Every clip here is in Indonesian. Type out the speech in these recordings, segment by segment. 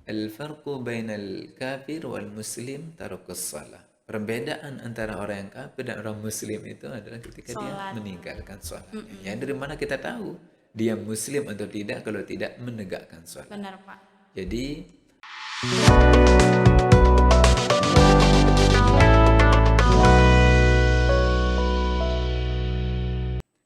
Al-farqu bainal kafir wal muslim tarakus shalah. Perbedaan antara orang yang kafir dan orang muslim itu adalah ketika dia Sholat. meninggalkan sholatnya. Ya, dari mana kita tahu dia muslim atau tidak kalau tidak menegakkan sholat? Benar, Pak. Jadi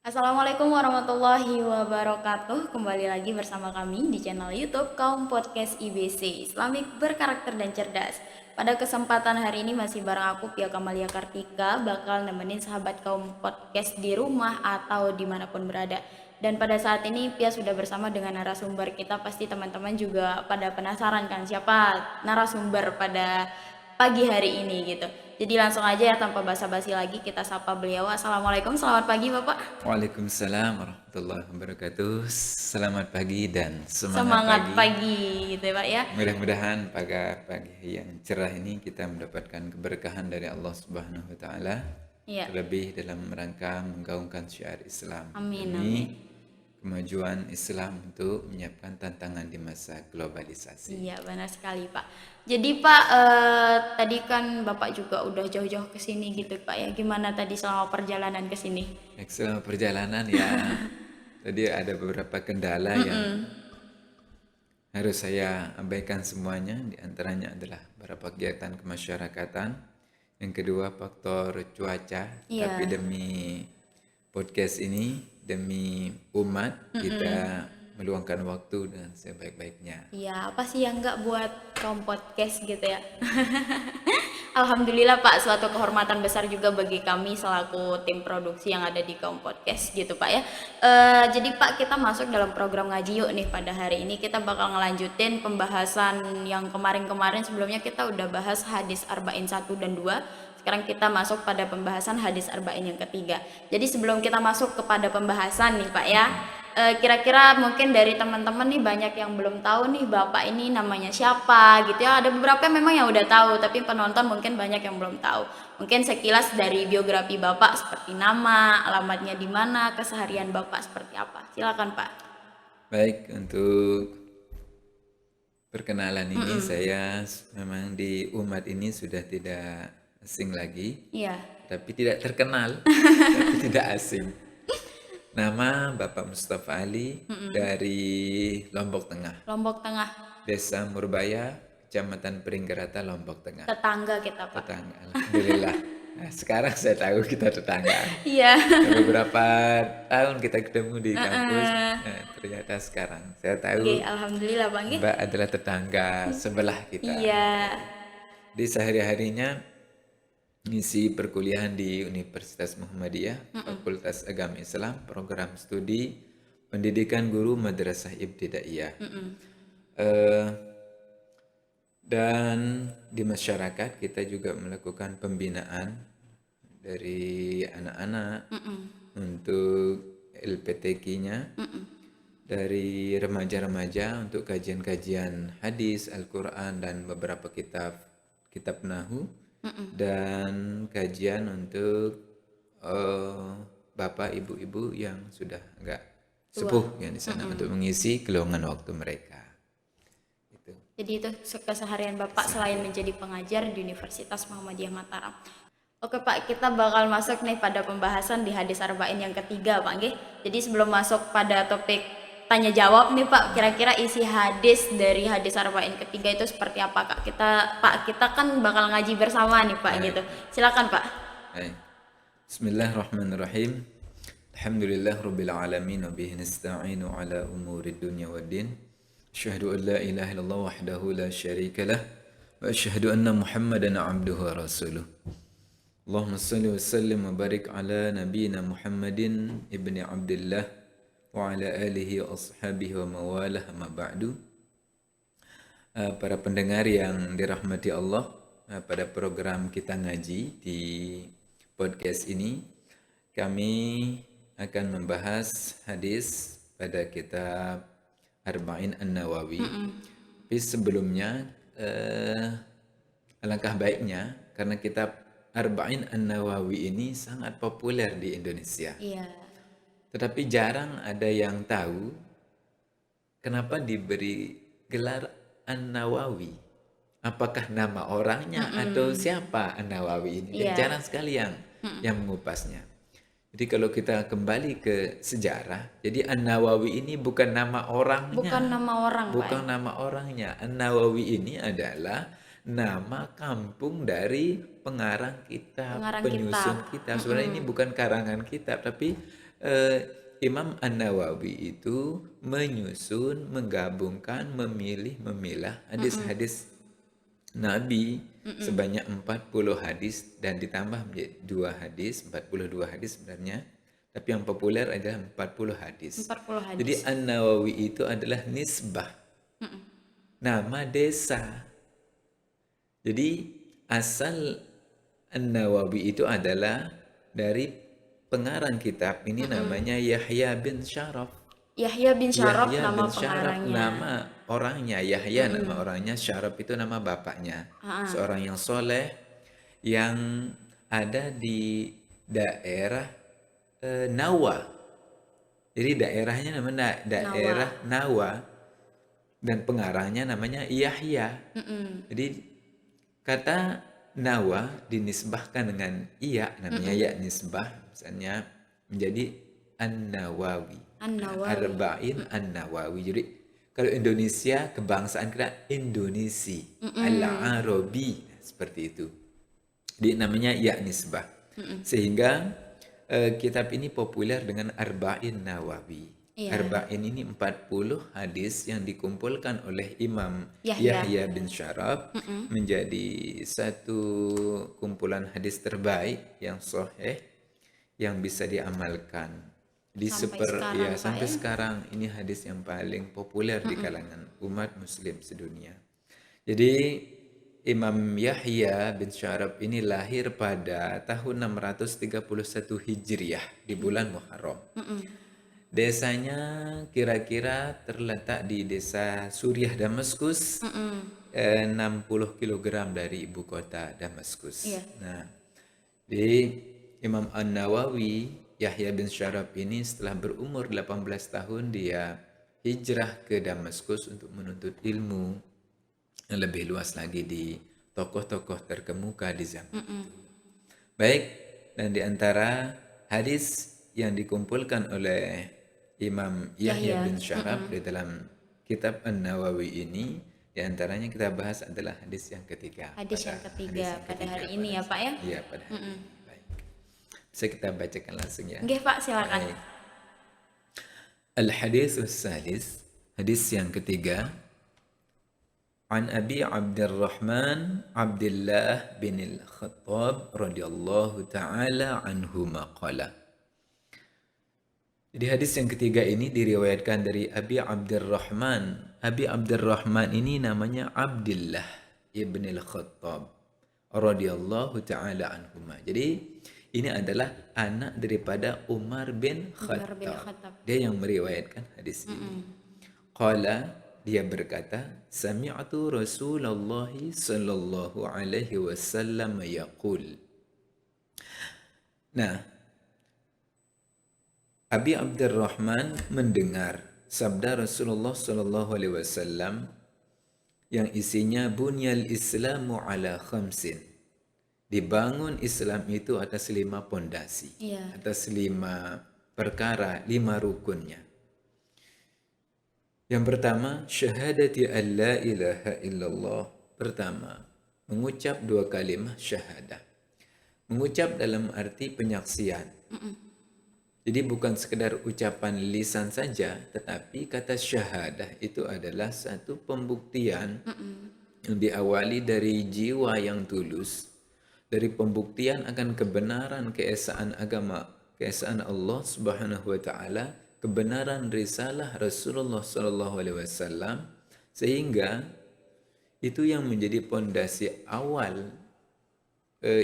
Assalamualaikum warahmatullahi wabarakatuh. Kembali lagi bersama kami di channel YouTube Kaum Podcast IBC Islamik Berkarakter dan Cerdas. Pada kesempatan hari ini masih bareng aku Pia Kamalia Kartika, bakal nemenin sahabat Kaum Podcast di rumah atau dimanapun berada. Dan pada saat ini Pia sudah bersama dengan narasumber kita. Pasti teman-teman juga pada penasaran kan siapa narasumber pada pagi hari ini gitu. Jadi langsung aja ya tanpa basa-basi lagi kita sapa beliau. Assalamualaikum, selamat pagi Bapak. Waalaikumsalam warahmatullahi wabarakatuh. Selamat pagi dan semangat Semangat pagi. pagi gitu ya Pak ya. Mudah-mudahan pada pagi yang cerah ini kita mendapatkan keberkahan dari Allah Subhanahu wa taala. Iya. Terlebih dalam rangka menggaungkan syiar Islam Amin, demi amin. kemajuan Islam untuk menyiapkan tantangan di masa globalisasi. Iya benar sekali Pak. Jadi Pak, tadi kan Bapak juga udah jauh-jauh ke sini gitu Pak ya. Gimana tadi selama perjalanan ke sini? Selama perjalanan ya tadi ada beberapa kendala yang harus saya abaikan semuanya. Di antaranya adalah beberapa kegiatan kemasyarakatan. Yang kedua faktor cuaca. Iya. Tapi demi podcast ini, demi umat, kita meluangkan waktu dengan sebaik-baiknya. Iya, apa sih yang enggak buat kaum podcast gitu ya? Alhamdulillah Pak, suatu kehormatan besar juga bagi kami selaku tim produksi yang ada di kaum podcast gitu Pak ya. Jadi Pak, kita masuk dalam program ngaji yuk nih pada hari ini. Kita bakal ngelanjutin pembahasan yang kemarin-kemarin. Sebelumnya kita udah bahas hadis Arba'in 1 dan 2. Sekarang kita masuk pada pembahasan hadis Arba'in yang ketiga. Jadi sebelum kita masuk kepada pembahasan nih Pak ya, kira-kira mungkin dari teman-teman nih banyak yang belum tahu nih Bapak ini namanya siapa gitu ya. Ada beberapa yang memang yang udah tahu, tapi penonton mungkin banyak yang belum tahu. Mungkin sekilas dari biografi Bapak seperti nama, alamatnya di mana, keseharian Bapak seperti apa. Silakan Pak. Baik, untuk perkenalan ini saya memang di umat ini sudah tidak asing lagi, Iya. tapi tidak terkenal, tapi tidak asing. Nama Bapak Mustafa Ali dari Lombok Tengah, Lombok Tengah, Desa Murbaya, Kecamatan Peringgerata, Lombok Tengah. tetangga kita Pak. Tetangga, alhamdulillah. Nah, sekarang saya tahu kita tetangga. Iya. Beberapa tahun kita ketemu di kampus, nah, ternyata sekarang saya tahu Oke, alhamdulillah Bang. Mbak adalah tetangga sebelah kita. Iya. Di sehari-harinya ngisi perkuliahan di Universitas Muhammadiyah, Fakultas Agama Islam, program studi pendidikan guru Madrasah Ibtidaiyah. Dan di masyarakat kita juga melakukan pembinaan dari anak-anak untuk LPTQ-nya, dari remaja-remaja untuk kajian-kajian hadis, Al-Quran dan beberapa kitab Nahu, dan kajian untuk bapak ibu-ibu yang sudah agak sepuh yang di sana untuk mengisi kelowongan waktu mereka. Itu. Jadi itu keseharian Bapak selain menjadi pengajar di Universitas Muhammadiyah Mataram. Oke Pak, kita bakal masuk nih pada pembahasan di hadis Arba'in yang ketiga Pak nggih. Jadi sebelum masuk pada topik tanya jawab nih Pak, kira-kira isi hadis dari hadis Arba'in ketiga itu seperti apa Kak? Kita kan bakal ngaji bersama nih Pak gitu. Silakan Pak. Baik. Bismillahirrahmanirrahim. Alhamdulillah rabbil alamin wa bihi nasta'inu ala umuri dunya waddin. Asyhadu an la ilaha illallah wahdahu la syarika lah wa asyhadu anna Muhammadan abduhu wa rasuluh. Allahumma salli wa sallim wa barik ala nabiyyina Muhammadin ibni Abdullah wa ala alihi wa ashabihi wa mawalah ma ba'du. Para pendengar yang dirahmati Allah, pada program kita ngaji di podcast ini kami akan membahas hadis pada kitab Arba'in An-Nawawi. Tapi sebelumnya alangkah baiknya karena kitab Arba'in An-Nawawi ini sangat populer di Indonesia. Iya. Tetapi jarang ada yang tahu kenapa diberi gelar An-Nawawi. Apakah nama orangnya atau siapa An-Nawawi ini? Dan Iya. jarang sekali yang mengupasnya. Jadi kalau kita kembali ke sejarah, jadi An-Nawawi ini bukan nama orangnya. Bukan nama orang, Pak. Bukan nama orangnya. An-Nawawi ini adalah nama kampung dari pengarang kitab, Pengarang penyusun kitab. kitab. Sebenarnya ini bukan karangan kitab, tapi eh, Imam An-Nawawi itu menyusun, menggabungkan, memilih, memilah hadis-hadis Nabi sebanyak 40 hadis dan ditambah menjadi 2 hadis, 42 hadis sebenarnya. Tapi yang populer adalah 40 hadis. 40 hadis. Jadi An-Nawawi itu adalah nisbah, nama desa. Jadi asal An-Nawawi itu adalah dari pengarang kitab ini namanya Yahya bin Syaraf. Yahya bin Syaraf Yahya nama bin Syaraf pengarangnya. nama orangnya, Yahya nama orangnya, Syaraf itu nama bapaknya. Seorang yang soleh yang ada di daerah Nawa. Jadi daerahnya namanya daerah Nawa dan pengarangnya namanya Yahya. Jadi kata Nawa dinisbahkan dengan iya, namanya ya nisbah, misalnya menjadi An-Nawawi. An-Nawawi. Arba'in An-Nawawi. Jadi kalau Indonesia kebangsaan kita Indonesi, Al-Arabi, seperti itu. Jadi namanya ya nisbah. Sehingga kitab ini populer dengan Arba'in Nawawi. Iya. Arba'in ini 40 hadis yang dikumpulkan oleh Imam Yahya. Yahya bin Syaraf menjadi satu kumpulan hadis terbaik yang sahih yang bisa diamalkan. Sampai sekarang ini hadis yang paling populer di kalangan umat muslim sedunia. Jadi Imam Yahya bin Syaraf ini lahir pada tahun 631 Hijriah di bulan Muharram. Desanya kira-kira terletak di desa Suriah Damaskus, 60 kg dari ibu kota Damaskus. Iya. Nah, di Imam An-Nawawi, Yahya bin Syaraf ini setelah berumur 18 tahun dia hijrah ke Damaskus untuk menuntut ilmu yang lebih luas lagi di tokoh-tokoh terkemuka di zaman itu. Baik, dan di antara hadis yang dikumpulkan oleh Imam Yahya bin Syaraf di dalam kitab An-Nawawi ini, di antaranya kita bahas adalah hadis yang ketiga. Hadis yang ketiga pada hari ini ya, Pak ya? Iya, pada hari ini. Baik. Bisa kita bacakan langsung ya. Nggih, Pak, silakan. Baik. Al-haditsus sadis, hadis yang ketiga. An Abi Abdurrahman Abdullah bin Al-Khattab radhiyallahu taala anhuma qala. Jadi hadis yang ketiga ini diriwayatkan dari Abi Abdurrahman. Abi Abdurrahman ini namanya Abdullah ibn Al-Khattab radhiyallahu taala anhuma. Jadi ini adalah anak daripada Umar bin Khattab. Dia yang meriwayatkan hadis ini. Qala, dia berkata, sami'tu Rasulullah sallallahu alaihi wasallam yaqul. Nah, Abi Abdurrahman mendengar sabda Rasulullah sallallahu alaihi wasallam yang isinya bunyal Islamu ala khamsin. Dibangun Islam itu atas 5 pondasi, atas 5 perkara, 5 rukunnya. Yang pertama, syahadati an la ilaha illallah. Pertama, mengucap 2 kalimah syahadah. Mengucap dalam arti penyaksian. Jadi bukan sekedar ucapan lisan saja, tetapi kata syahadah itu adalah satu pembuktian yang diawali dari jiwa yang tulus, dari pembuktian akan kebenaran keesaan agama, keesaan Allah Subhanahu wa taala, kebenaran risalah Rasulullah sallallahu alaihi wasallam, sehingga itu yang menjadi pondasi awal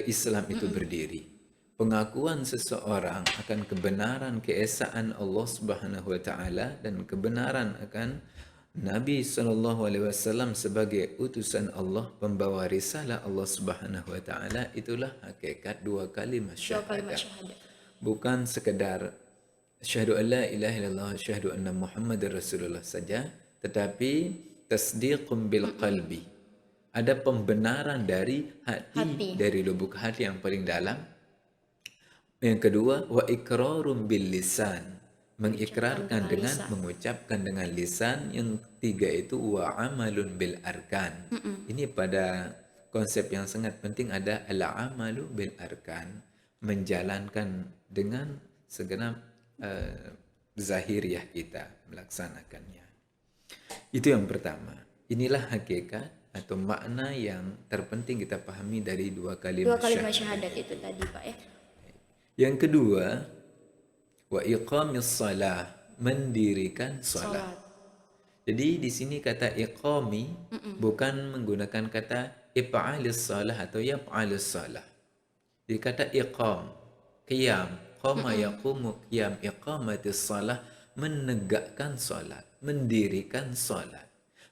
Islam itu berdiri. Pengakuan seseorang akan kebenaran keesaan Allah Subhanahu wa taala dan kebenaran akan Nabi sallallahu alaihi wasallam sebagai utusan Allah, pembawa risalah Allah Subhanahu wa taala, itulah hakikat 2 kalimat syahadah. Bukan sekedar asyhadu an la ilaha illallah asyhadu anna Muhammadar Rasulullah saja, tetapi tasdiqun bil qalbi. Ada pembenaran dari Hati. dari lubuk hati yang paling dalam. Yang kedua, wa iqrarun bil lisan, mengikrarkan dengan mengucapkan dengan lisan. Yang tiga itu wa amalun bil arkan. Ini pada konsep yang sangat penting ada al amalu bil arkan, menjalankan dengan segenap zahiriah kita, melaksanakannya. Itu yang pertama. Inilah hakikat atau makna yang terpenting kita pahami dari dua kalimat syahadat itu tadi Pak ya. Yang kedua, wa iqamis salah, mendirikan salat. Jadi di sini kata iqami bukan menggunakan kata if'alis salah atau yaf'alis salah. Jadi kata iqam, qiyam, qama yaqumu qiyam, iqamatis salah, menegakkan salat, mendirikan salat,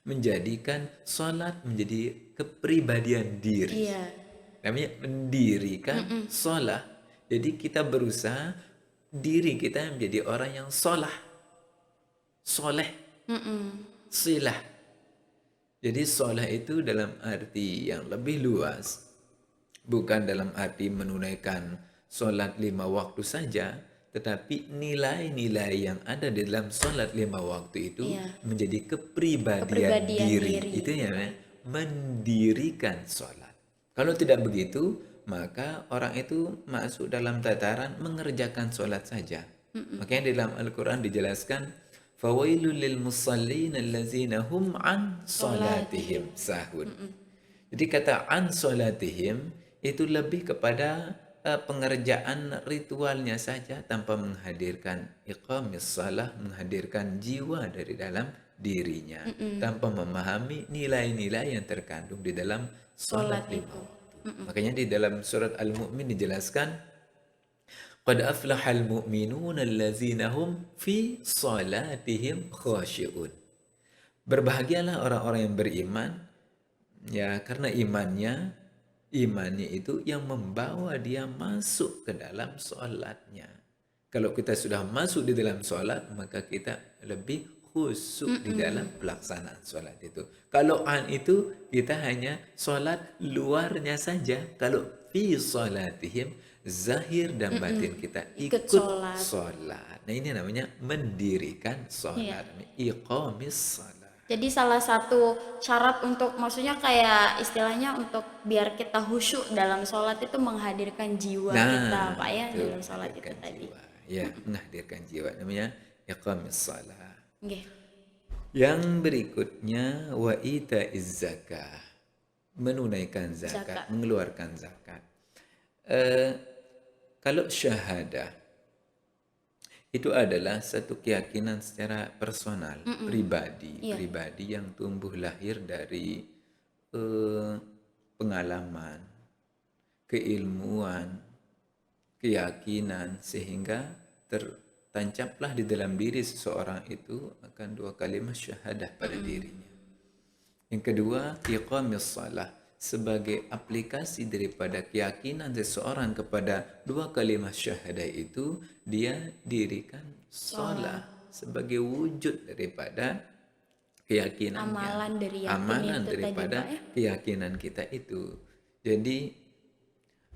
menjadikan salat menjadi kepribadian diri. Iya. Namanya mendirikan salat. Jadi kita berusaha diri kita menjadi orang yang soleh, silah. Jadi soleh itu dalam arti yang lebih luas, bukan dalam arti menunaikan solat 5 waktu saja, tetapi nilai-nilai yang ada di dalam solat 5 waktu itu menjadi kepribadian diri. Itu ya, mendirikan solat. Kalau tidak begitu, maka orang itu masuk dalam tataran mengerjakan solat saja. Makanya di dalam Al-Quran dijelaskan, fawailul lil musallin allazina hum an salatihim sahun. Jadi kata an salatihim itu lebih kepada pengerjaan ritualnya saja tanpa menghadirkan iqamis salah, menghadirkan jiwa dari dalam dirinya, tanpa memahami nilai-nilai yang terkandung di dalam salat itu. Makanya di dalam surat Al-Mu'min dijelaskan, qad aflahal mu'minuna allazina hum fi salatihim khashi'un. Berbahagialah orang-orang yang beriman, ya, karena imannya itu yang membawa dia masuk ke dalam sholatnya. Kalau kita sudah masuk di dalam sholat, maka kita lebih khusyuk di dalam pelaksanaan sholat itu. Kalau an itu kita hanya sholat luarnya saja. Kalau fi sholatihim, zahir dan batin kita ikut sholat. Nah ini namanya mendirikan sholat. Iqamis sholat. Jadi salah satu syarat untuk, maksudnya kayak istilahnya untuk biar kita khusyuk dalam sholat itu menghadirkan jiwa kita Pak ya, dalam sholat itu tadi. Ya, menghadirkan jiwa, namanya iqamis sholat. Okay. Yang berikutnya wa itaiz zakah, menunaikan zakat, mengeluarkan zakat. Kalau syahadah itu adalah satu keyakinan secara personal, pribadi yang tumbuh lahir dari pengalaman, keilmuan, keyakinan, sehingga tancaplah di dalam diri seseorang itu akan dua kalimat syahadah pada dirinya. Yang kedua, iqamis salah, sebagai aplikasi daripada keyakinan seseorang kepada dua kalimat syahadah itu, dia dirikan salah sebagai wujud daripada keyakinannya, amalan daripada keyakinan kita itu. Jadi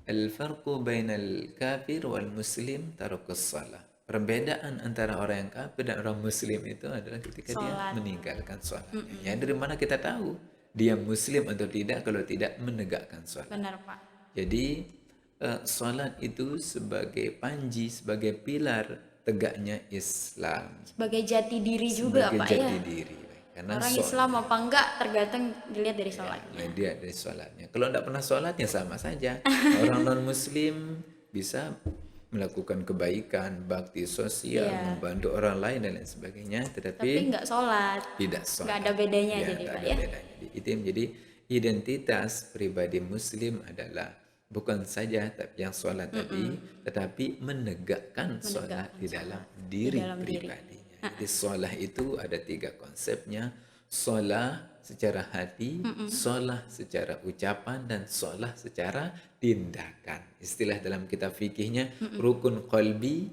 al-farqu bainal kafir wal muslim tarukus salah. Perbedaan antara orang yang kafir dan orang muslim itu adalah ketika dia meninggalkan sholatnya. Ya, dari mana kita tahu dia muslim atau tidak kalau tidak menegakkan sholat? Benar Pak. Jadi sholat itu sebagai panji, sebagai pilar tegaknya Islam. Sebagai jati diri juga Pak ya. Sebagai jati diri. Karena orang Islam apa enggak tergantung dilihat dari sholatnya. Ya, dilihat dari sholatnya. Kalau tidak pernah sholat ya sama saja. Orang non muslim bisa melakukan kebaikan, bakti sosial, membantu orang lain dan lain sebagainya, tapi nggak sholat, tidak sholat, nggak ada bedanya jadi Pak ya. Itu yang menjadi identitas pribadi Muslim adalah bukan saja yang sholat tadi, tetapi menegakkan sholat di dalam diri pribadinya. Jadi sholat itu ada 3 konsepnya: sholat secara hati, sholat secara ucapan, dan sholat secara tindakan. Istilah dalam kitab fikihnya rukun qalbi,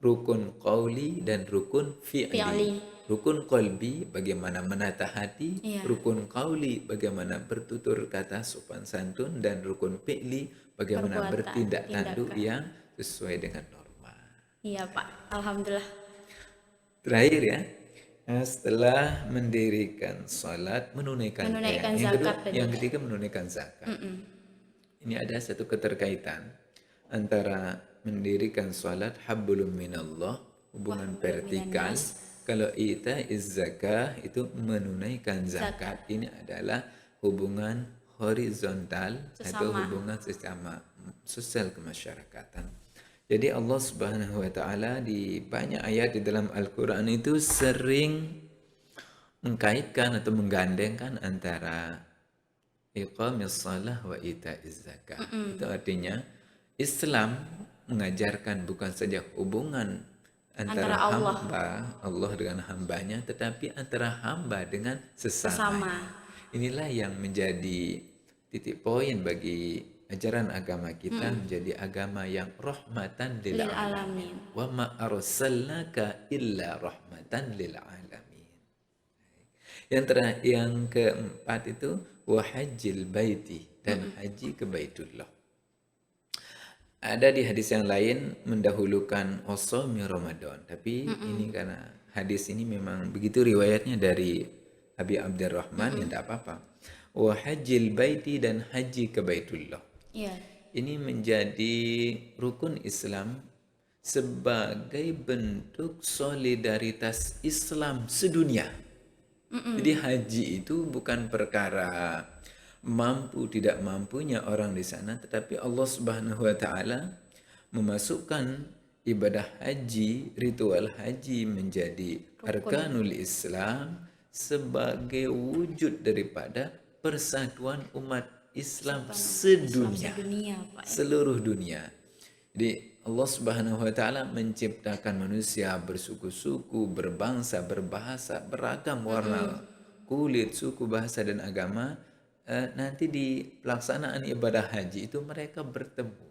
rukun qauli, dan rukun fi'li. Rukun qalbi bagaimana menata hati, Iya. rukun qauli bagaimana bertutur kata sopan santun, dan rukun fi'li bagaimana Perbuatan, bertindak tanduk tindakan. yang sesuai dengan norma. Iya, Pak. Alhamdulillah. Terakhir ya, setelah mendirikan salat, menunaikan Menunaikan yang kedua, zakat tadi yang ya. ketiga menunaikan zakat. Ini ada satu keterkaitan antara mendirikan salat hablum minallah, hubungan Wah, belum vertikal. minannas. Kalau ita zakah itu menunaikan zakat. Zakat. Ini adalah hubungan horizontal atau Sesama. hubungan sesama sosial kemasyarakatan. Jadi Allah Subhanahu wa taala di banyak ayat di dalam Al-Qur'an itu sering mengkaitkan atau menggandengkan antara iqamis salah wa ita'iz zakah. Itu artinya Islam mengajarkan bukan saja hubungan antara Antara Allah. hamba Allah dengan hambanya, tetapi antara hamba dengan sesamanya. Sesama. Inilah yang menjadi titik poin bagi ajaran agama kita, menjadi agama yang rahmatan lil Lil alamin. alamin. Wa ma arsalnaka illa rahmatan lil alamin. Yang keempat itu wahajil baiti, dan haji ke Baitullah. Ada di hadis yang lain mendahulukan shaumi Ramadan, tapi ini karena hadis ini memang begitu riwayatnya dari Abi Abdurrahman, ya tidak apa-apa. Wahajil baiti, dan haji ke Baitullah. Iya. Ini menjadi rukun Islam sebagai bentuk solidaritas Islam sedunia. Jadi haji itu bukan perkara mampu tidak mampunya orang di sana, tetapi Allah Subhanahu wa taala memasukkan ibadah haji, ritual haji menjadi arkanul Islam sebagai wujud daripada persatuan umat Islam sedunia, Sedunia, Pak. seluruh dunia. Jadi Allah Subhanahu wa taala menciptakan manusia bersuku-suku, berbangsa, berbahasa, beragam warna kulit, suku, bahasa dan agama. Nanti di pelaksanaan ibadah haji itu mereka bertemu.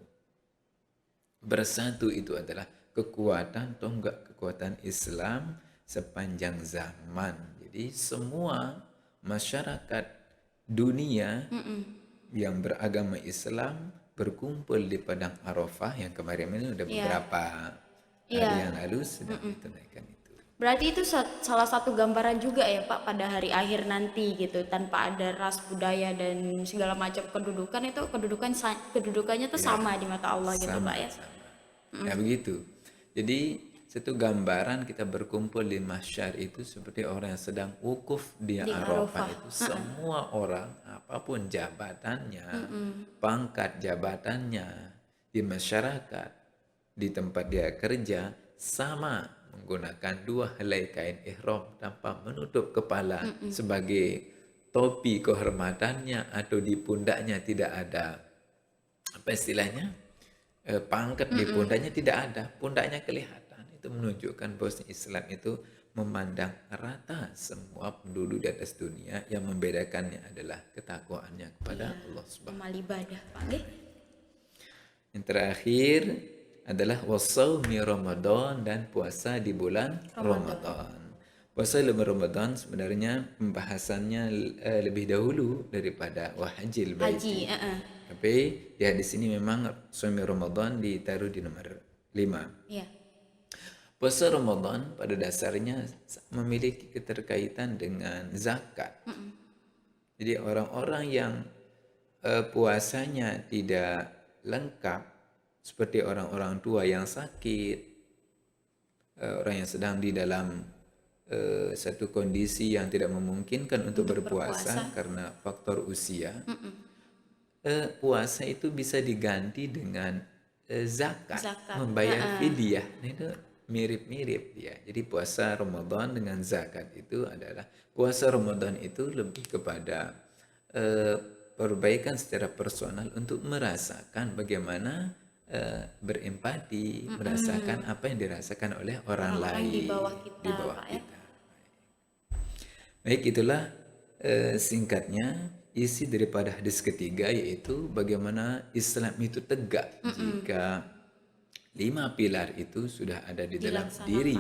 Bersatu itu adalah kekuatan tonggak kekuatan Islam sepanjang zaman. Jadi semua masyarakat dunia yang beragama Islam berkumpul di Padang Arafah yang kemarin ini udah beberapa hari yang lalu sedang ditunaikan itu. Berarti itu salah satu gambaran juga ya Pak pada hari akhir nanti gitu, tanpa ada ras, budaya dan segala macam kedudukan, itu kedudukannya tuh sama di mata Allah gitu Pak ya. Sama. Ya begitu. Jadi satu gambaran kita berkumpul di mahsyar itu seperti orang yang sedang wukuf di Arafah itu. Semua orang apapun jabatannya, pangkat jabatannya di masyarakat, di tempat dia kerja, sama menggunakan dua helai kain ihram tanpa menutup kepala sebagai topi kehormatannya, atau di pundaknya tidak ada apa istilahnya, pangkat di pundaknya tidak ada, pundaknya kelihatan. Itu menunjukkan bahwa Islam itu memandang rata semua penduduk di atas dunia, yang membedakannya adalah ketakwaannya kepada Allah Subhanahu. Amal ibadah Pak nggih. Yang terakhir adalah wasaumi Ramadan, dan puasa di bulan Ramadan. Puasa di bulan Ramadan sebenarnya pembahasannya lebih dahulu daripada wahajil baiti. Tapi di hadis ini memang saumi Ramadan ditaruh di nomor 5. Iya. Puasa Ramadan pada dasarnya memiliki keterkaitan dengan zakat. Jadi orang-orang yang puasanya tidak lengkap, seperti orang-orang tua yang sakit, orang yang sedang di dalam satu kondisi yang tidak memungkinkan untuk berpuasa karena faktor usia, puasa itu bisa diganti dengan zakat, membayar fidyah. Nah, itu mirip-mirip ya. Jadi puasa Ramadan dengan zakat itu adalah, puasa Ramadan itu lebih kepada perbaikan secara personal untuk merasakan bagaimana berempati, merasakan apa yang dirasakan oleh orang lain di bawah kita, Pak, ya. Baik, itulah singkatnya isi daripada hadis ketiga, yaitu bagaimana Islam itu tegak jika 5 pilar itu sudah ada di dalam diri,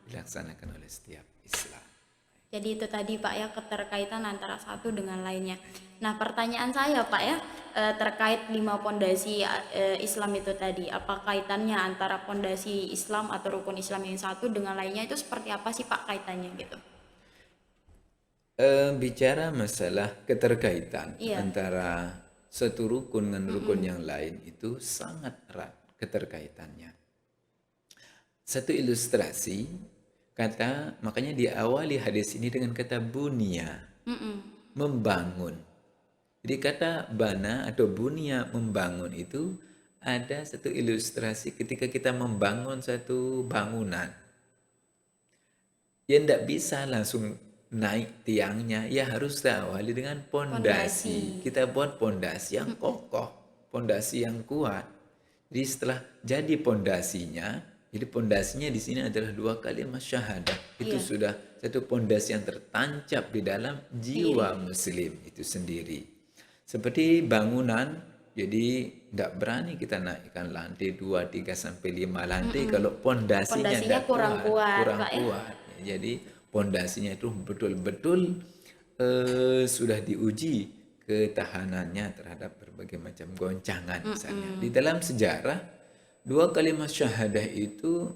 dilaksanakan oleh setiap Islam. Jadi itu tadi Pak ya, keterkaitan antara satu dengan lainnya. Nah, pertanyaan saya Pak ya, terkait 5 pondasi Islam itu tadi, apa kaitannya antara pondasi Islam atau rukun Islam yang satu dengan lainnya itu seperti apa sih Pak kaitannya gitu? Bicara masalah keterkaitan Iya. antara satu rukun dengan rukun yang lain itu sangat erat keterkaitannya. Satu ilustrasi kata, makanya diawali hadis ini dengan kata bunia, membangun. Jadi kata bana atau bunia, membangun itu ada satu ilustrasi ketika kita membangun satu bangunan. Ya tidak bisa langsung naik tiangnya, ya harus diawali dengan pondasi. Pondasi. Kita buat pondasi yang kokoh, pondasi yang kuat. Jadi setelah jadi pondasinya, jadi pondasinya di sini adalah 2 kalimat syahadah. Itu Iya. sudah satu pondasi yang tertancap di dalam jiwa muslim itu sendiri. Seperti bangunan, jadi tidak berani kita naikkan lantai 2, 3 sampai 5 lantai kalau pondasinya Pondasinya tidak kurang kuat kurang Pak ya. kuat. Jadi pondasinya itu betul-betul sudah diuji ketahanannya terhadap berbagai macam goncangan misalnya. Di dalam sejarah 2 kalimat syahadah itu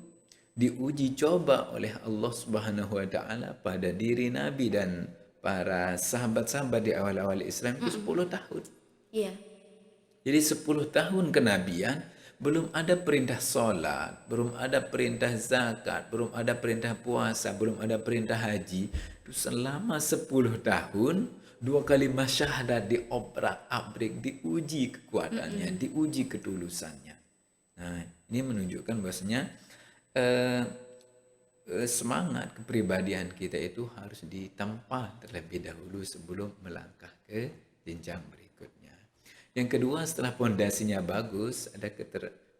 diuji coba oleh Allah Subhanahu wa taala pada diri Nabi dan para sahabat-sahabat di awal-awal Islam itu 10 tahun. Iya. Jadi 10 tahun kenabian belum ada perintah sholat, belum ada perintah zakat, belum ada perintah puasa, belum ada perintah haji. Itu selama 10 tahun 2 kalimat syahadat diobrak-abrik, diuji kekuatannya, diuji ketulusannya. Nah, ini menunjukkan bahwasanya eh, semangat kepribadian kita itu harus ditempa terlebih dahulu sebelum melangkah ke jenjang berikutnya. Yang kedua, setelah pondasinya bagus,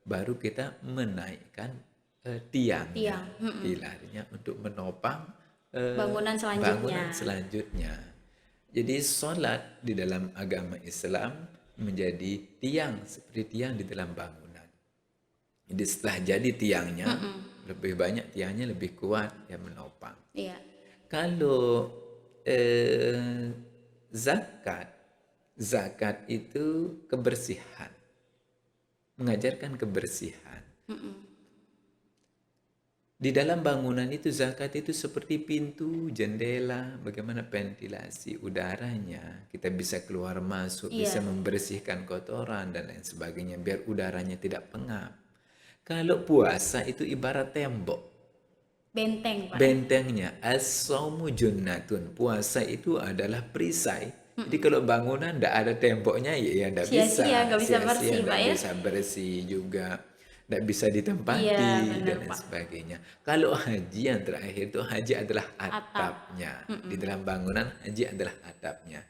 baru kita menaikkan tiangnya, pilarnya untuk menopang Bangunan selanjutnya. bangunan selanjutnya. Jadi sholat di dalam agama Islam menjadi tiang seperti tiang di dalam bangunan. Jadi setelah jadi tiangnya, lebih banyak tiangnya lebih kuat ya menopang. Iya. Kalau zakat, zakat itu kebersihan, mengajarkan kebersihan. Di dalam bangunan itu zakat itu seperti pintu, jendela, bagaimana ventilasi udaranya, kita bisa keluar masuk, bisa membersihkan kotoran dan lain sebagainya biar udaranya tidak pengap. Kalau puasa itu ibarat tembok, Benteng Pak. bentengnya as-saumu junnatun, puasa itu adalah perisai. Jadi kalau bangunan tidak ada temboknya ya tidak bisa, Sia-sia, nggak bisa bersih, nggak Pak, ya? bisa bersih juga, tidak bisa ditempati Iya, dan benar, lain Pak. sebagainya. Kalau haji yang terakhir itu haji adalah atapnya. Di dalam bangunan haji adalah atapnya.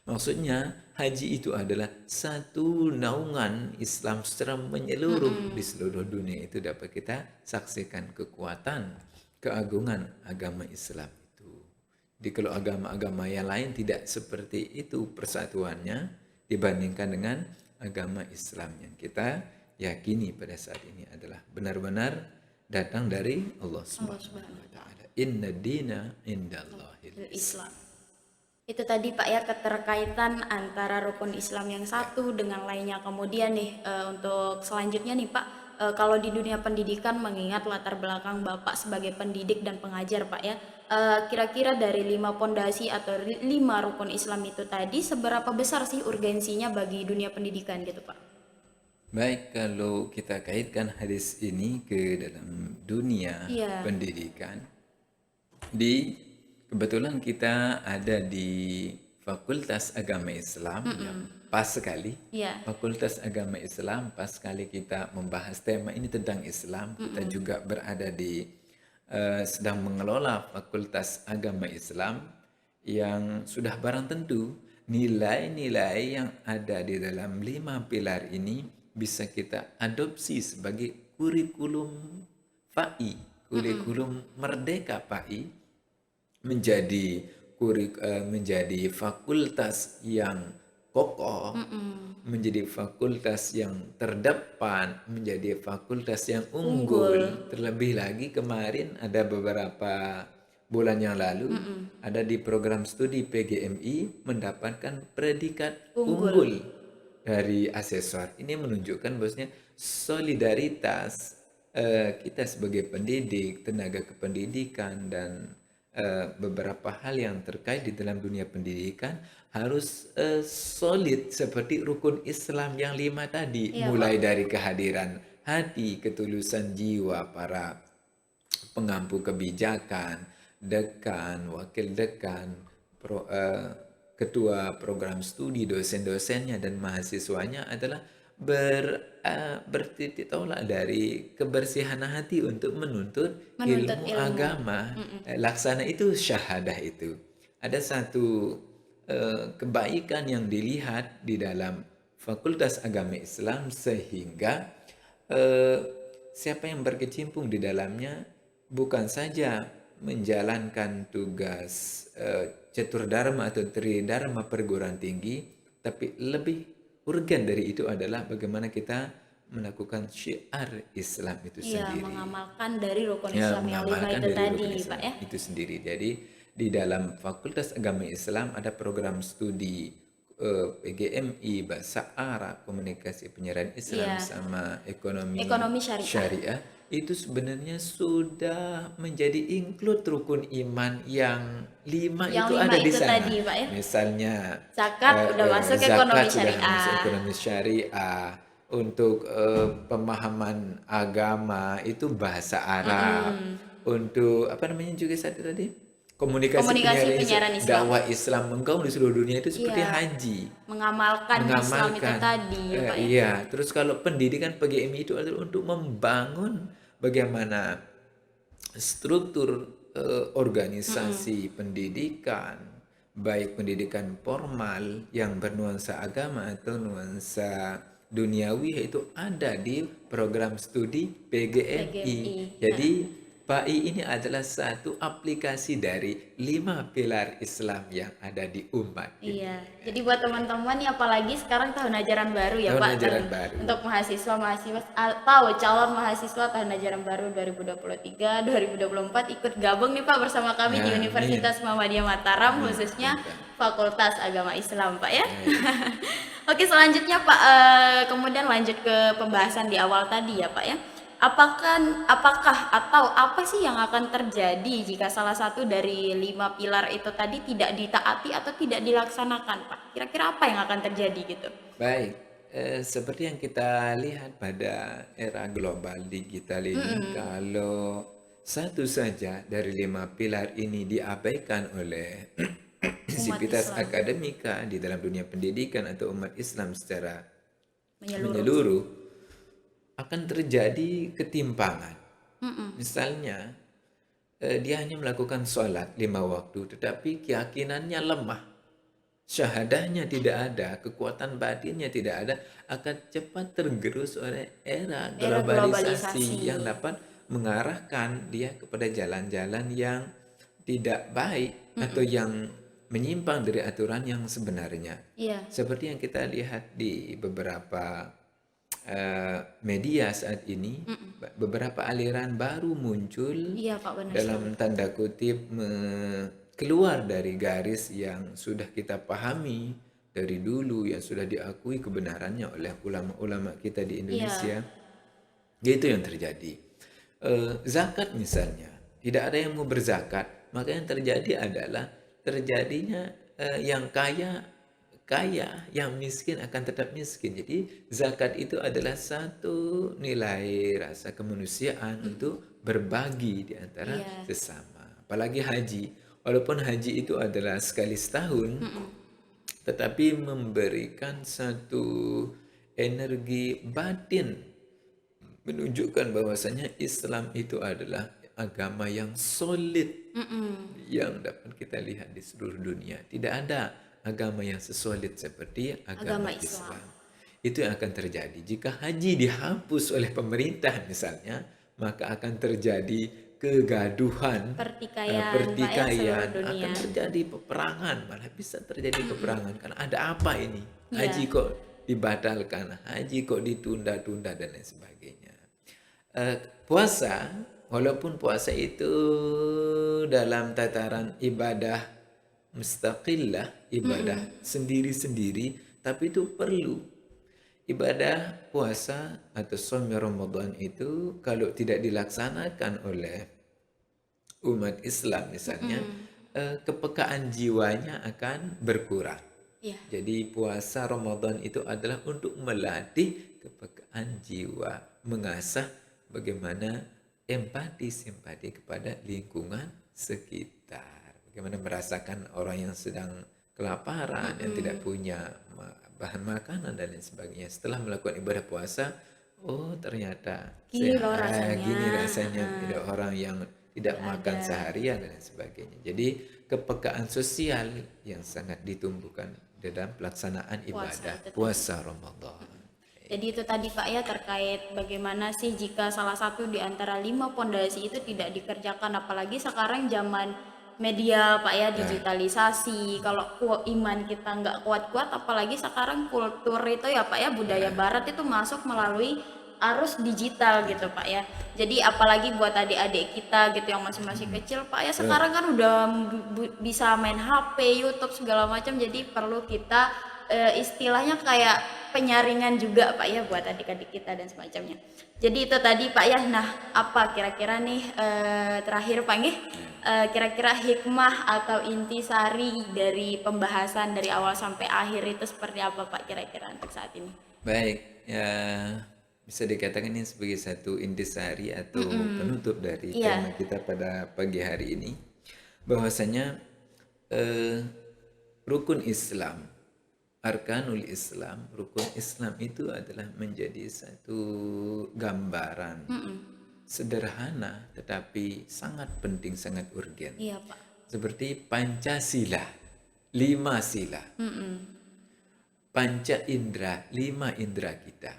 Maksudnya haji itu adalah satu naungan Islam secara menyeluruh di seluruh dunia itu dapat kita saksikan kekuatan, keagungan agama Islam itu. Jadi kalau agama-agama yang lain tidak seperti itu persatuannya dibandingkan dengan agama Islam yang kita yakini pada saat ini adalah benar-benar datang dari Allah Subhanahu wa taala. Inna dina indallahil Islam. Itu tadi Pak ya, keterkaitan antara rukun Islam yang satu dengan lainnya. Kemudian nih untuk selanjutnya nih Pak, kalau di dunia pendidikan mengingat latar belakang Bapak sebagai pendidik dan pengajar Pak ya, kira-kira dari 5 pondasi atau 5 rukun Islam itu tadi seberapa besar sih urgensinya bagi dunia pendidikan gitu Pak? Baik, kalau kita kaitkan hadis ini ke dalam dunia Iya. pendidikan, kebetulan kita ada di Fakultas Agama Islam yang pas sekali. Iya. Fakultas Agama Islam pas sekali kita membahas tema ini tentang Islam. Kita juga berada di sedang mengelola Fakultas Agama Islam yang sudah barang tentu nilai-nilai yang ada di dalam 5 pilar ini bisa kita adopsi sebagai kurikulum FAI, kurikulum Merdeka FAI, menjadi fakultas yang kokoh, menjadi fakultas yang terdepan, menjadi fakultas yang unggul. Terlebih lagi kemarin ada beberapa bulan yang lalu ada di program studi PGMI mendapatkan predikat unggul dari asesor. Ini menunjukkan bahwasanya solidaritas kita sebagai pendidik, tenaga kependidikan dan beberapa hal yang terkait di dalam dunia pendidikan harus solid seperti rukun Islam yang 5 tadi, Iya, mulai dari kehadiran hati, ketulusan jiwa para pengampu kebijakan, dekan, wakil dekan, ketua program studi, dosen-dosennya dan mahasiswanya adalah bertitik tolak dari kebersihan hati untuk menuntut ilmu agama. Laksana itu syahadah itu. Ada satu kebaikan yang dilihat di dalam Fakultas Agama Islam sehingga siapa yang berkecimpung di dalamnya bukan saja menjalankan tugas Ceturdharma atau Tridharma perguruan tinggi, tapi lebih urgen dari itu adalah bagaimana kita melakukan syiar Islam itu sendiri. Mengamalkan dari rukun Islam yang 5 itu tadi, Pak ya. Itu sendiri. Jadi di dalam Fakultas Agama Islam ada program studi PGMI, Bahasa Arab, Komunikasi Penyiaran Islam sama Ekonomi Syariah. Itu sebenarnya sudah menjadi include rukun iman yang 5 itu ada di sana. Tadi, Pak ya. Misalnya zakat udah masuk ekonomi syariah. Untuk pemahaman agama itu bahasa Arab. Untuk juga satu tadi komunikasi penyiaran Islam. Dakwah Islam menggaung di seluruh dunia itu seperti haji. Mengamalkan Islam itu tadi, Pak ya. Iya, terus kalau pendidikan PGMI itu adalah untuk membangun bagaimana struktur organisasi pendidikan, baik pendidikan formal yang bernuansa agama atau nuansa duniawi, itu ada di program studi PGMI. Jadi PAI ini adalah satu aplikasi dari 5 pilar Islam yang ada di umat. Iya. Jadi buat teman-teman nih, apalagi sekarang tahun ajaran baru ya, Pak. Ajaran baru. Untuk mahasiswa atau calon mahasiswa tahun ajaran baru 2023-2024 ikut gabung nih Pak bersama kami di Universitas Muhammadiyah Mataram, khususnya Fakultas Agama Islam, Pak ya. Oke, selanjutnya Pak, kemudian lanjut ke pembahasan di awal tadi ya, Pak ya. Apakah atau apa sih yang akan terjadi jika salah satu dari 5 pilar itu tadi tidak ditaati atau tidak dilaksanakan, Pak? Kira-kira apa yang akan terjadi gitu? Baik, seperti yang kita lihat pada era global digital ini, kalau satu saja dari 5 pilar ini diabaikan oleh sivitas akademika di dalam dunia pendidikan atau umat Islam secara menyeluruh, akan terjadi ketimpangan. Misalnya dia hanya melakukan sholat 5 waktu, tetapi keyakinannya lemah, syahadahnya tidak ada, kekuatan batinnya tidak ada, akan cepat tergerus oleh era globalisasi yang dapat mengarahkan dia kepada jalan-jalan yang tidak baik atau yang menyimpang dari aturan yang sebenarnya. Seperti yang kita lihat di beberapa media saat ini, beberapa aliran baru muncul dalam tanda kutip keluar dari garis yang sudah kita pahami dari dulu, yang sudah diakui kebenarannya oleh ulama-ulama kita di Indonesia. Itu yang terjadi. Zakat misalnya, tidak ada yang mau berzakat, maka yang terjadi adalah terjadinya yang kaya, yang miskin akan tetap miskin. Jadi zakat itu adalah satu nilai rasa kemanusiaan untuk berbagi di antara sesama. Apalagi haji, walaupun haji itu adalah sekali setahun, tetapi memberikan satu energi batin, menunjukkan bahwasanya Islam itu adalah agama yang solid, yang dapat kita lihat di seluruh dunia. Tidak ada agama yang sesolid seperti agama Islam. Itu yang akan terjadi. Jika haji dihapus oleh pemerintah misalnya, maka akan terjadi kegaduhan, pertikaian, akan terjadi peperangan, malah bisa terjadi peperangan. Karena ada apa ini? Haji kok dibatalkan, haji kok ditunda-tunda dan lain sebagainya. Puasa, walaupun puasa itu dalam tataran ibadah mustaqillah, ibadah sendiri-sendiri, tapi itu perlu. Ibadah puasa atau shaum Ramadan itu kalau tidak dilaksanakan oleh umat Islam misalnya, kepekaan jiwanya akan berkurang. Iya. Jadi puasa Ramadan itu adalah untuk melatih kepekaan jiwa, mengasah bagaimana empati simpati kepada lingkungan sekitar. Bagaimana merasakan orang yang sedang kelaparan, yang tidak punya bahan makanan dan lain sebagainya. Setelah melakukan ibadah puasa, oh ternyata Gini loh rasanya. gini rasanya tidak orang yang tidak makan seharian dan lain sebagainya. Jadi kepekaan sosial yang sangat ditumbuhkan dalam pelaksanaan ibadah puasa Ramadan. Jadi itu tadi Pak ya, terkait bagaimana sih jika salah satu di antara 5 pondasi itu tidak dikerjakan, apalagi sekarang zaman media Pak ya, digitalisasi. Kalau iman kita nggak kuat-kuat, apalagi sekarang kultur itu ya Pak ya, budaya Barat itu masuk melalui arus digital gitu Pak ya. Jadi apalagi buat adik-adik kita gitu yang masih kecil Pak ya, sekarang kan udah bisa main HP, YouTube segala macam. Jadi perlu kita istilahnya kayak penyaringan juga Pak ya buat adik-adik kita dan semacamnya. Jadi itu tadi Pak ya. Nah, apa kira-kira nih terakhir Pak nggih, kira-kira hikmah atau intisari dari pembahasan dari awal sampai akhir itu seperti apa Pak kira-kira untuk saat ini? Baik, ya bisa dikatakan ini sebagai satu intisari atau penutup dari tema kita pada pagi hari ini, bahwasanya rukun Islam, arkanul Islam, rukun Islam itu adalah menjadi satu gambaran sederhana tetapi sangat penting, sangat urgen. Iya Pak. Seperti Pancasila, 5 sila. Panca indera, 5 indera kita.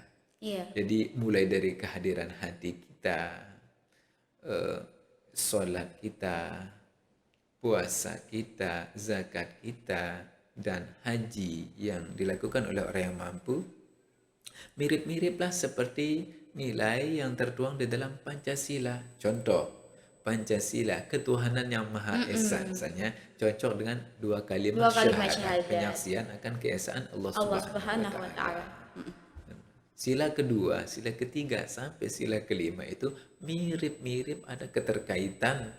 Iya. Jadi mulai dari kehadiran hati kita, sholat kita, puasa kita, zakat kita, dan haji yang dilakukan oleh orang yang mampu, mirip-miriplah seperti nilai yang tertuang di dalam Pancasila. Contoh, Pancasila, ketuhanan yang Maha Esa, misalnya cocok dengan 2 kalimat syahadat, penyaksian akan keesaan Allah Subhanahu wa Ta'ala. Sila kedua, sila ketiga, sampai sila kelima itu mirip-mirip, ada keterkaitan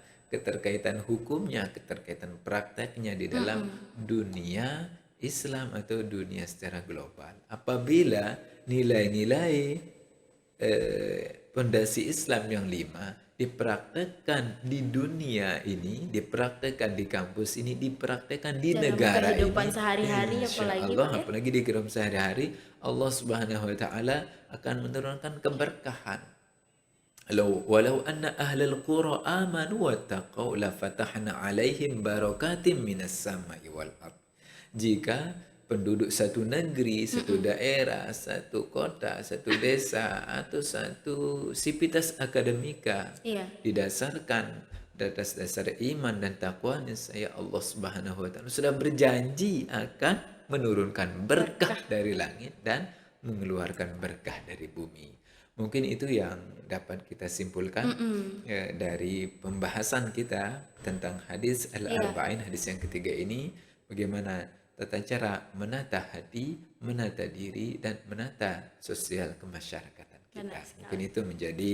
hukumnya, keterkaitan prakteknya di dalam dunia Islam atau dunia secara global. Apabila nilai-nilai pondasi Islam yang 5 dipraktekkan di dunia ini, dipraktekkan di kampus ini, dipraktekkan di dalam negara kehidupan ini, sehari-hari apalagi di kehidupan sehari-hari, Allah Subhanahu wa Ta'ala akan menurunkan keberkahan. Walau anna ahlal qura amanu wattaqau la fatahna alaihim barakatim minas samai wal ard. Jika penduduk satu negeri, satu daerah, satu kota, satu desa, atau satu sivitas akademika didasarkan atas dasar iman dan takwa, saya Allah Subhanahu wa Ta'ala sudah berjanji akan menurunkan berkah dari langit dan mengeluarkan berkah dari bumi. Mungkin itu yang dapat kita simpulkan dari pembahasan kita tentang hadis Al-Arba'in, hadis yang ketiga ini, bagaimana tata cara menata hati, menata diri, dan menata sosial kemasyarakatan kita. Mungkin itu menjadi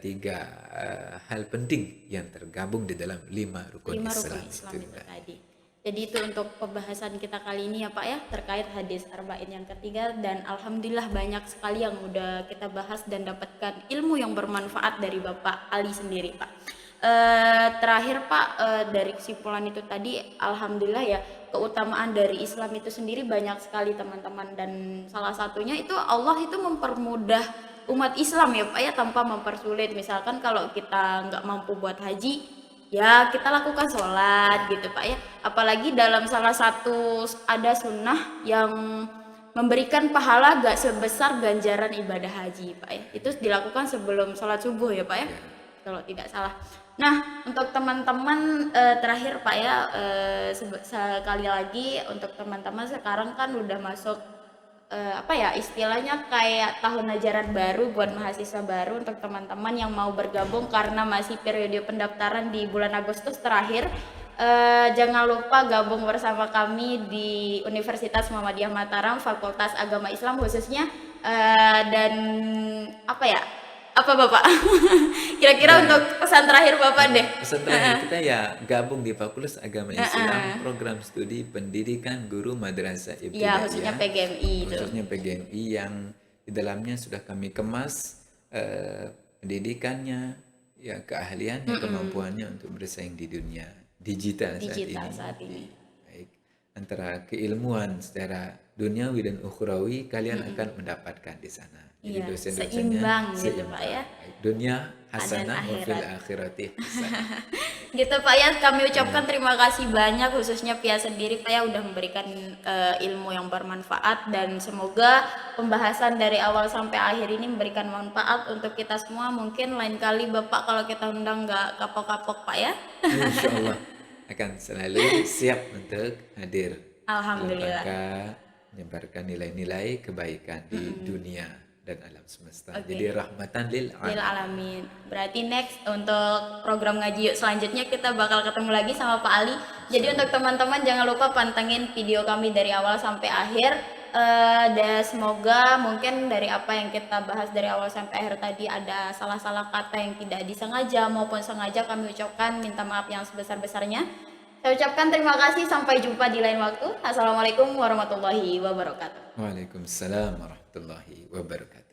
3 hal penting yang tergabung di dalam 5 rukun Islam itu tadi. Jadi itu untuk pembahasan kita kali ini ya Pak ya, terkait hadis Arba'in yang ketiga, dan alhamdulillah banyak sekali yang udah kita bahas dan dapatkan ilmu yang bermanfaat dari Bapak Ali sendiri Pak. Terakhir Pak, dari kesimpulan itu tadi, alhamdulillah ya, keutamaan dari Islam itu sendiri banyak sekali teman-teman, dan salah satunya itu Allah itu mempermudah umat Islam ya Pak ya, tanpa mempersulit. Misalkan kalau kita nggak mampu buat haji, ya kita lakukan sholat gitu Pak ya. Apalagi dalam salah satu ada sunnah yang memberikan pahala gak sebesar ganjaran ibadah haji Pak ya. Itu dilakukan sebelum sholat subuh ya Pak ya, kalau tidak salah. Nah, untuk teman-teman terakhir Pak ya, sekali lagi untuk teman-teman sekarang kan udah masuk apa ya istilahnya kayak tahun ajaran baru buat mahasiswa baru untuk teman-teman yang mau bergabung karena masih periode pendaftaran di bulan Agustus terakhir. Jangan lupa gabung bersama kami di Universitas Muhammadiyah Mataram Fakultas Agama Islam khususnya. Dan apa ya? Apa Bapak? Kira-kira Dan untuk pesan terakhir Bapak deh. pesan terakhir kita ya gabung di Fakultas Agama Islam, program studi pendidikan guru madrasah Ya, khususnya ibtidaiyah, PGMI itu. khususnya PGMI yang di dalamnya sudah kami kemas pendidikannya, ya keahliannya, kemampuannya untuk bersaing di dunia digital Digital ini. saat ini. Baik, antara keilmuan secara duniawi dan ukhrawi kalian akan mendapatkan di sana. Jadi Iya, dosen-dosennya seimbang gitu Pak ya. Baik, dunia hasanah wa fil akhirat. akhirati hasanah. Gitu Pak ya, kami ucapkan terima kasih banyak khususnya Pia sendiri Pak ya udah memberikan ilmu yang bermanfaat dan semoga pembahasan dari awal sampai akhir ini memberikan manfaat untuk kita semua. Mungkin lain kali Bapak kalau kita undang nggak kapok-kapok Pak ya. Insya Allah akan selalu siap untuk hadir dalam Alhamdulillah. rangka menyebarkan nilai-nilai kebaikan di dunia dan alam semesta. Jadi rahmatan lil Lil alamin. alamin. Berarti next untuk program ngaji yuk selanjutnya kita bakal ketemu lagi sama Pak Ali. Jadi untuk teman-teman jangan lupa pantengin video kami dari awal sampai akhir. Dan semoga mungkin dari apa yang kita bahas dari awal sampai akhir tadi ada salah-salah kata yang tidak disengaja maupun sengaja kami ucapkan minta maaf yang sebesar-besarnya. Saya ucapkan terima kasih sampai jumpa di lain waktu. Assalamualaikum warahmatullahi wabarakatuh. Waalaikumsalam warahmatullahi wabarakatuh.